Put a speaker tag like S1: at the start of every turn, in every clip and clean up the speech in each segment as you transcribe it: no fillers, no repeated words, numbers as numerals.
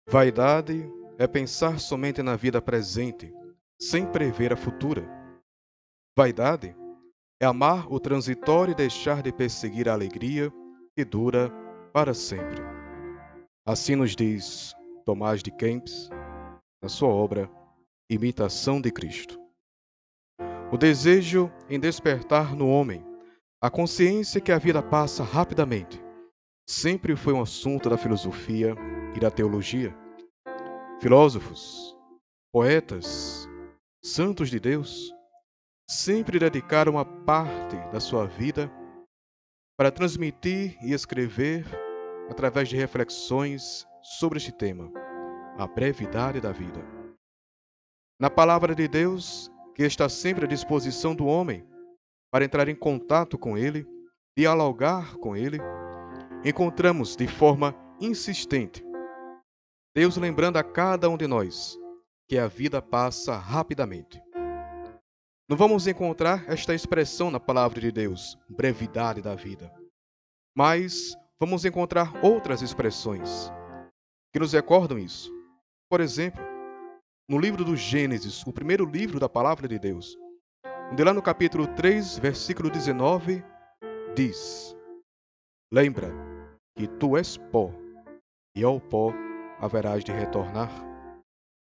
S1: Vaidade é pensar somente na vida presente, sem prever a futura. Vaidade é amar o transitório e deixar de perseguir a alegria que dura para sempre. Assim nos diz Tomás de Kempis, na sua obra Imitação de Cristo. O desejo em despertar no homem a consciência que a vida passa rapidamente sempre foi um assunto da filosofia e da teologia. Filósofos, poetas, santos de Deus sempre dedicaram uma parte da sua vida para transmitir e escrever, através de reflexões sobre este tema, a brevidade da vida. Na palavra de Deus, que está sempre à disposição do homem para entrar em contato com ele, dialogar com ele, encontramos de forma insistente Deus lembrando a cada um de nós que a vida passa rapidamente. Não vamos encontrar esta expressão na palavra de Deus, brevidade da vida, mas vamos encontrar outras expressões que nos recordam isso. Por exemplo, no livro do Gênesis, o primeiro livro da palavra de Deus, onde lá no capítulo 3, versículo 19, diz: Lembra que tu és pó, e ao pó haverás de retornar.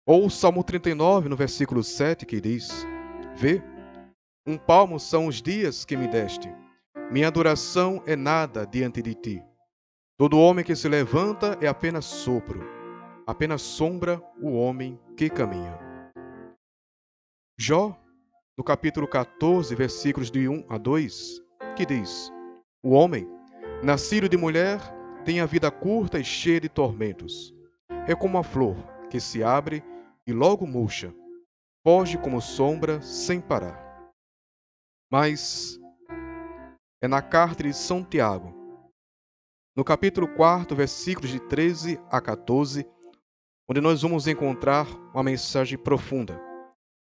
S1: Ou o Salmo 39, no versículo 7, que diz: Vê, um palmo são os dias que me deste. Minha duração é nada diante de ti. Todo homem que se levanta é apenas sopro, apenas sombra o homem que caminha. Jó, no capítulo 14, versículos de 1 a 2, que diz: O homem, nascido de mulher, tem a vida curta e cheia de tormentos. É como a flor que se abre e logo murcha, foge como sombra sem parar. Mas é na carta de São Tiago, no capítulo 4, versículos de 13 a 14, onde nós vamos encontrar uma mensagem profunda.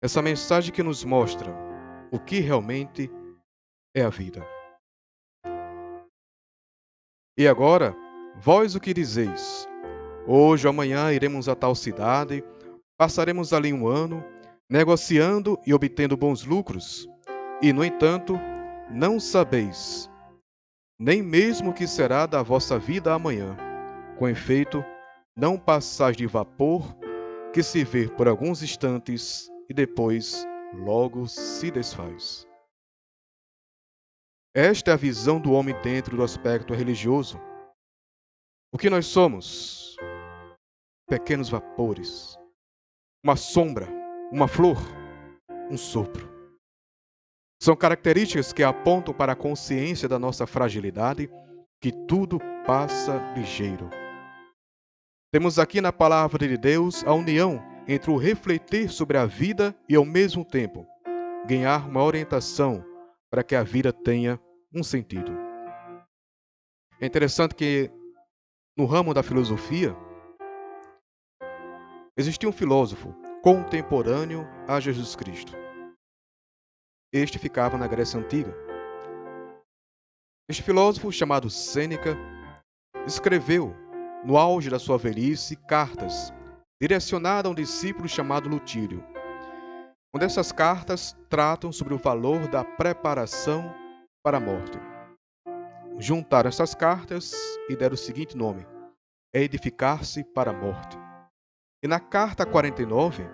S1: Essa mensagem que nos mostra o que realmente é a vida. E agora, vós o que dizeis? Hoje ou amanhã iremos a tal cidade, passaremos ali um ano, negociando e obtendo bons lucros. E, no entanto, não sabeis nem mesmo o que será da vossa vida amanhã. Com efeito, não passais de vapor que se vê por alguns instantes e depois logo se desfaz. Esta é a visão do homem dentro do aspecto religioso. O que nós somos? Pequenos vapores, uma sombra, uma flor, um sopro. São características que apontam para a consciência da nossa fragilidade, que tudo passa ligeiro. Temos aqui na palavra de Deus a união entre o refletir sobre a vida e, ao mesmo tempo, ganhar uma orientação para que a vida tenha um sentido. É interessante que, no ramo da filosofia, existia um filósofo contemporâneo a Jesus Cristo. Este ficava na Grécia Antiga. Este filósofo, chamado Sêneca, escreveu, no auge da sua velhice, cartas direcionadas a um discípulo chamado Lutílio. Uma dessas cartas tratam sobre o valor da preparação para a morte. Juntaram essas cartas e deram o seguinte nome: Edificar-se para a morte. E na carta 49,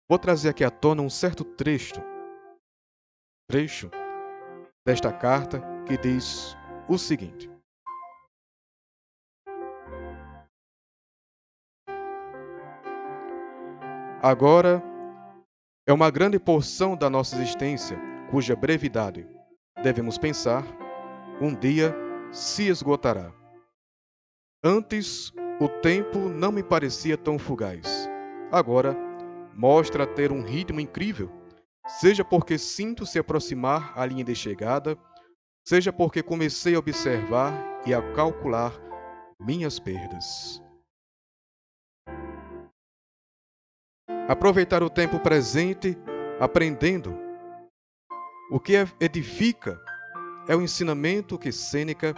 S1: vou trazer aqui à tona um certo trecho desta carta que diz o seguinte: Agora é uma grande porção da nossa existência, cuja brevidade, devemos pensar, um dia se esgotará. Antes, o tempo não me parecia tão fugaz. Agora, mostra ter um ritmo incrível, seja porque sinto se aproximar a linha de chegada, seja porque comecei a observar e a calcular minhas perdas. Aproveitar o tempo presente, aprendendo. O que edifica é o ensinamento que Sêneca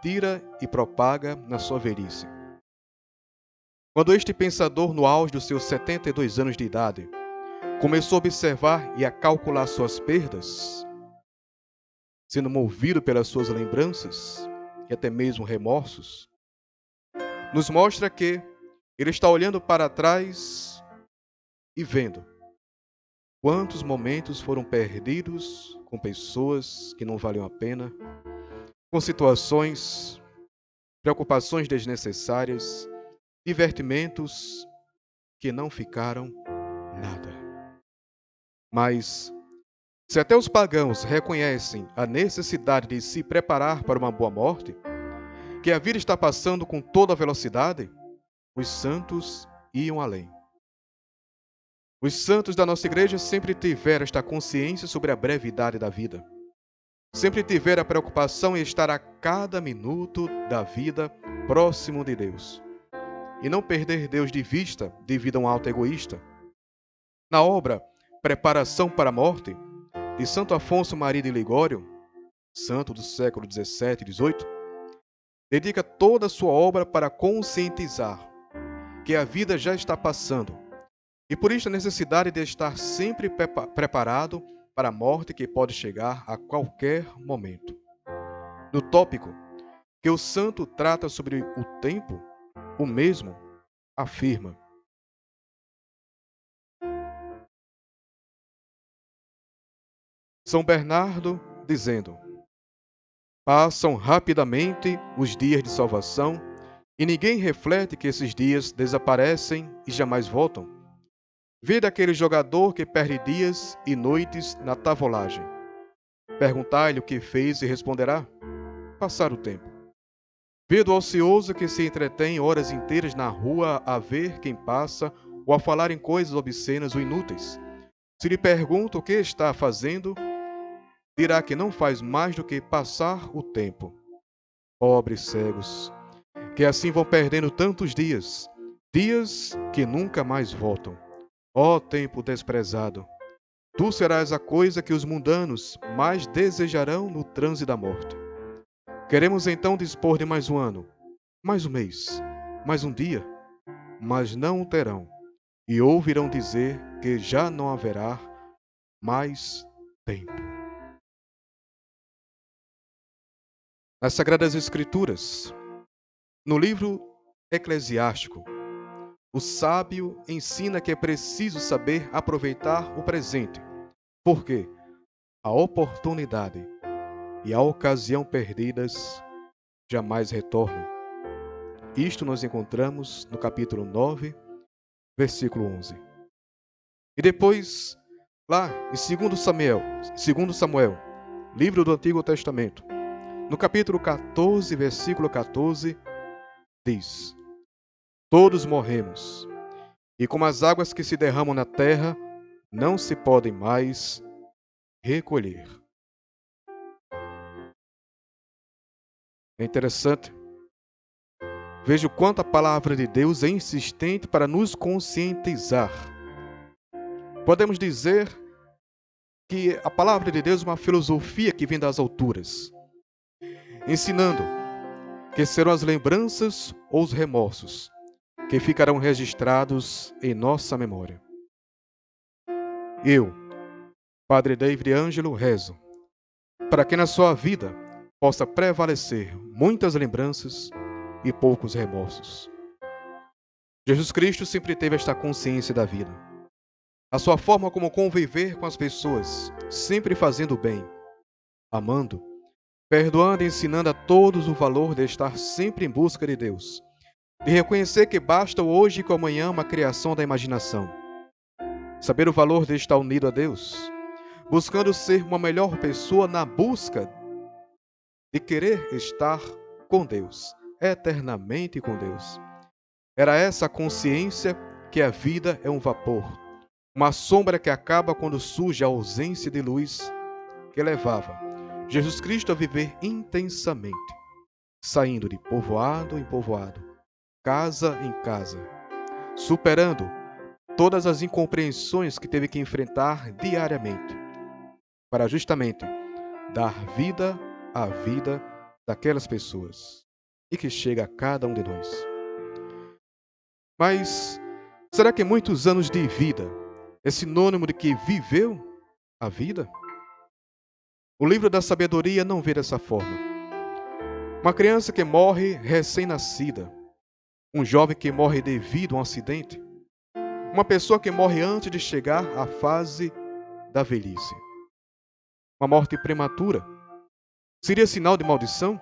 S1: tira e propaga na sua velhice. Quando este pensador, no auge dos seus 72 anos de idade, começou a observar e a calcular suas perdas, sendo movido pelas suas lembranças e até mesmo remorsos, nos mostra que ele está olhando para trás e vendo quantos momentos foram perdidos com pessoas que não valiam a pena, com situações, preocupações desnecessárias, divertimentos que não ficaram nada. Mas, se até os pagãos reconhecem a necessidade de se preparar para uma boa morte, que a vida está passando com toda a velocidade, os santos iam além. Os santos da nossa igreja sempre tiveram esta consciência sobre a brevidade da vida. Sempre tiveram a preocupação em estar a cada minuto da vida próximo de Deus. E não perder Deus de vista devido a um auto egoísta. Na obra Preparação para a Morte, de Santo Afonso Maria de Ligório, santo do século 17 e 18, dedica toda a sua obra para conscientizar que a vida já está passando e por isso a necessidade de estar sempre preparado para a morte que pode chegar a qualquer momento. No tópico que o santo trata sobre o tempo, o mesmo afirma: São Bernardo dizendo: passam rapidamente os dias de salvação e ninguém reflete que esses dias desaparecem e jamais voltam. Vê daquele jogador que perde dias e noites na tavolagem. Perguntai-lhe o que fez e responderá: passar o tempo. Vê do ocioso que se entretém horas inteiras na rua a ver quem passa ou a falar em coisas obscenas ou inúteis. Se lhe pergunta o que está fazendo, dirá que não faz mais do que passar o tempo. Pobres cegos, que assim vão perdendo tantos dias, dias que nunca mais voltam. Ó tempo desprezado, tu serás a coisa que os mundanos mais desejarão no transe da morte. Queremos então dispor de mais um ano, mais um mês, mais um dia, mas não o terão, e ouvirão dizer que já não haverá mais tempo. Nas Sagradas Escrituras, no livro Eclesiástico, o sábio ensina que é preciso saber aproveitar o presente, porque a oportunidade e a ocasião perdidas jamais retornam. Isto nós encontramos no capítulo 9, versículo 11. E depois, lá em 2 Samuel, livro do Antigo Testamento, no capítulo 14, versículo 14, diz: todos morremos, e como as águas que se derramam na terra, não se podem mais recolher. É interessante. Veja o quanto a palavra de Deus é insistente para nos conscientizar. Podemos dizer que a palavra de Deus é uma filosofia que vem das alturas, ensinando que serão as lembranças ou os remorsos que ficarão registrados em nossa memória. Eu, Padre David Ângelo, rezo para que na sua vida possa prevalecer muitas lembranças e poucos remorsos. Jesus Cristo sempre teve esta consciência da vida. A sua forma como conviver com as pessoas, sempre fazendo o bem, amando, perdoando e ensinando a todos o valor de estar sempre em busca de Deus, de reconhecer que basta o hoje e que o amanhã é uma criação da imaginação. Saber o valor de estar unido a Deus, buscando ser uma melhor pessoa na busca de querer estar com Deus, eternamente com Deus. Era essa a consciência que a vida é um vapor, uma sombra que acaba quando surge a ausência de luz que levava Jesus Cristo a viver intensamente, saindo de povoado em povoado, casa em casa, superando todas as incompreensões que teve que enfrentar diariamente, para justamente dar vida à vida daquelas pessoas e que chega a cada um de nós. Mas será que muitos anos de vida é sinônimo de que viveu a vida? O livro da sabedoria não vê dessa forma. Uma criança que morre recém-nascida, um jovem que morre devido a um acidente, uma pessoa que morre antes de chegar à fase da velhice. Uma morte prematura seria sinal de maldição?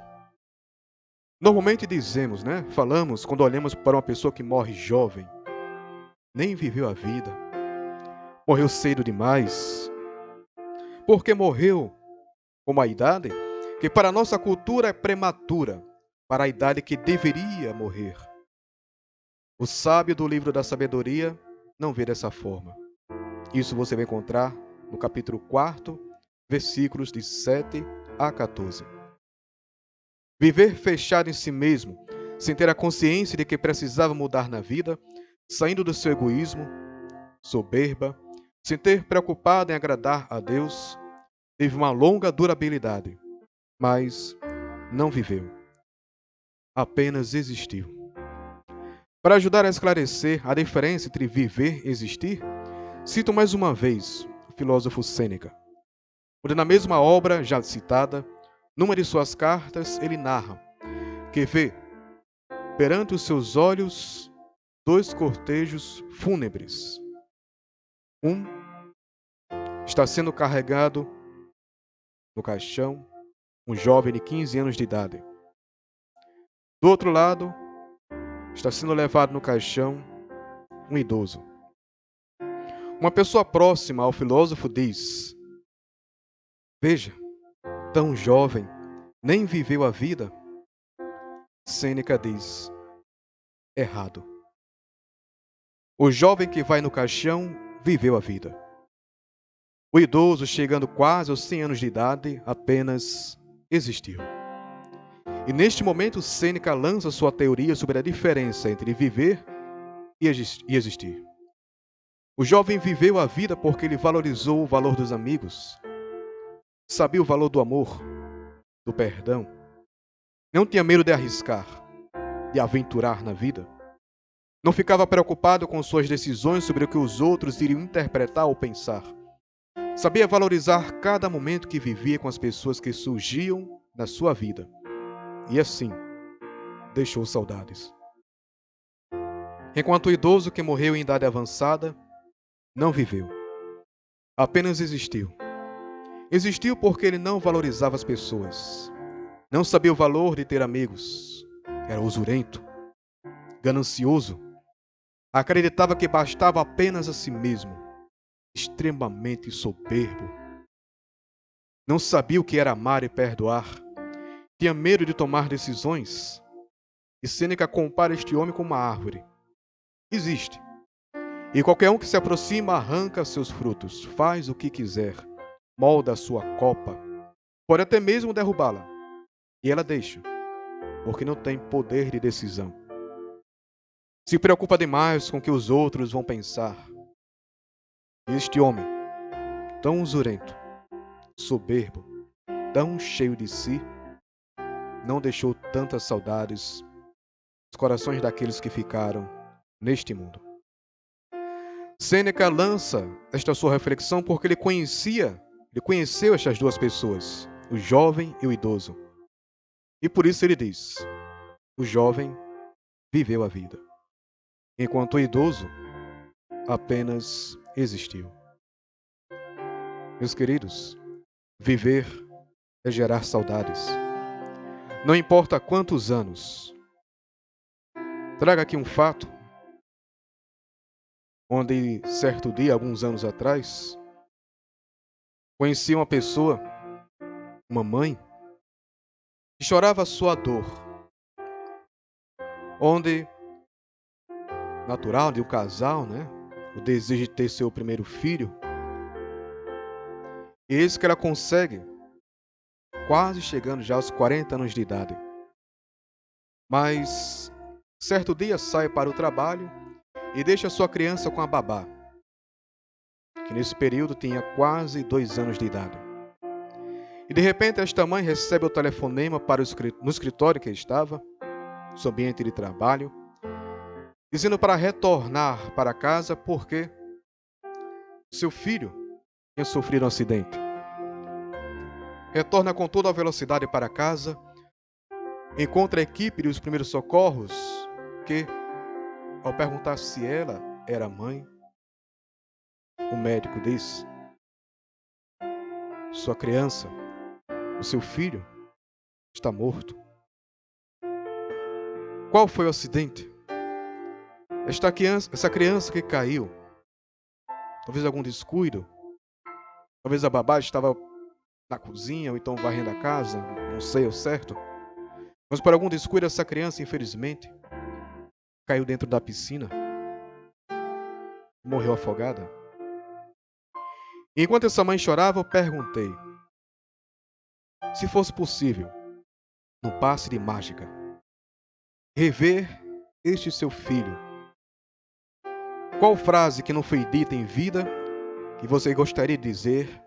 S1: Normalmente dizemos, né? Falamos quando olhamos para uma pessoa que morre jovem, nem viveu a vida, morreu cedo demais, porque morreu com uma idade que para a nossa cultura é prematura, para a idade que deveria morrer. O sábio do livro da sabedoria não vê dessa forma. Isso você vai encontrar no capítulo 4, versículos de 7 a 14. Viver fechado em si mesmo, sem ter a consciência de que precisava mudar na vida, saindo do seu egoísmo, soberba, sem ter preocupado em agradar a Deus, teve uma longa durabilidade, mas não viveu. Apenas existiu. Para ajudar a esclarecer a diferença entre viver e existir, cito mais uma vez o filósofo Sêneca, onde na mesma obra já citada, numa de suas cartas, ele narra que vê perante os seus olhos 2 cortejos fúnebres. Um está sendo carregado no caixão, um jovem de 15 anos de idade. Do outro lado, está sendo levado no caixão um idoso. Uma pessoa próxima ao filósofo diz: veja, tão jovem, nem viveu a vida. Sêneca diz: errado. O jovem que vai no caixão viveu a vida. O idoso, chegando quase aos 100 anos de idade, apenas existiu. E neste momento, Sêneca lança sua teoria sobre a diferença entre viver e existir. O jovem viveu a vida porque ele valorizou o valor dos amigos, sabia o valor do amor, do perdão, não tinha medo de arriscar, de aventurar na vida. Não ficava preocupado com suas decisões sobre o que os outros iriam interpretar ou pensar. Sabia valorizar cada momento que vivia com as pessoas que surgiam na sua vida. E assim, deixou saudades. Enquanto o idoso que morreu em idade avançada não viveu, apenas existiu. Existiu porque ele não valorizava as pessoas, não sabia o valor de ter amigos, era usurento, ganancioso, acreditava que bastava apenas a si mesmo, extremamente soberbo. Não sabia o que era amar e perdoar, tinha medo de tomar decisões. E Sêneca compara este homem com uma árvore. Existe. E qualquer um que se aproxima arranca seus frutos, faz o que quiser, molda a sua copa, pode até mesmo derrubá-la. E ela deixa, porque não tem poder de decisão. Se preocupa demais com o que os outros vão pensar. E este homem, tão usurento, soberbo, tão cheio de si, não deixou tantas saudades nos corações daqueles que ficaram neste mundo. Sêneca lança esta sua reflexão porque ele conheceu estas duas pessoas, o jovem e o idoso. E por isso ele diz: o jovem viveu a vida, enquanto o idoso apenas existiu. Meus queridos, viver é gerar saudades. Não importa quantos anos. Trago aqui um fato, onde certo dia, alguns anos atrás, conheci uma pessoa, uma mãe, que chorava a sua dor, onde, natural de um casal, né? O desejo de ter seu primeiro filho, e eis que ela consegue, quase chegando já aos 40 anos de idade. Mas, certo dia sai para o trabalho e deixa sua criança com a babá, que nesse período tinha quase 2 anos de idade. E de repente esta mãe recebe o telefonema no escritório que estava, no seu ambiente de trabalho, dizendo para retornar para casa porque seu filho tinha sofrido um acidente. Retorna com toda a velocidade para casa, encontra a equipe dos primeiros socorros, que, ao perguntar se ela era a mãe, o médico disse: sua criança, o seu filho, está morto. Qual foi o acidente? Essa criança que caiu, talvez algum descuido, talvez a babá estava na cozinha ou então varrendo a casa, não sei ao certo, mas por algum descuido essa criança, infelizmente, caiu dentro da piscina, morreu afogada. E enquanto essa mãe chorava, eu perguntei: se fosse possível, num passe de mágica, rever este seu filho, qual frase que não foi dita em vida que você gostaria de dizer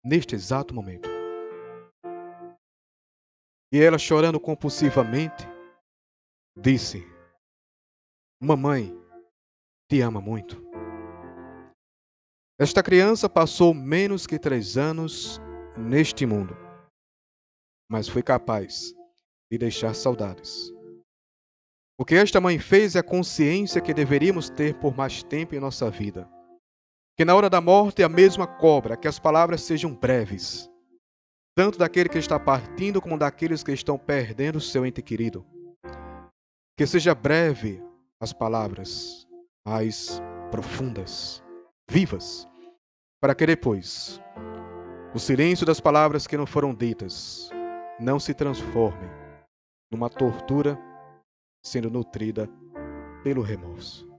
S1: neste exato momento? E ela, chorando compulsivamente, disse: mamãe te ama muito. Esta criança passou menos que 3 anos neste mundo, mas foi capaz de deixar saudades. O que esta mãe fez é a consciência que deveríamos ter por mais tempo em nossa vida. Que na hora da morte a mesma cobra, que as palavras sejam breves, tanto daquele que está partindo como daqueles que estão perdendo o seu ente querido. Que seja breve as palavras, mas profundas, vivas, para que depois o silêncio das palavras que não foram ditas não se transforme numa tortura sendo nutrida pelo remorso.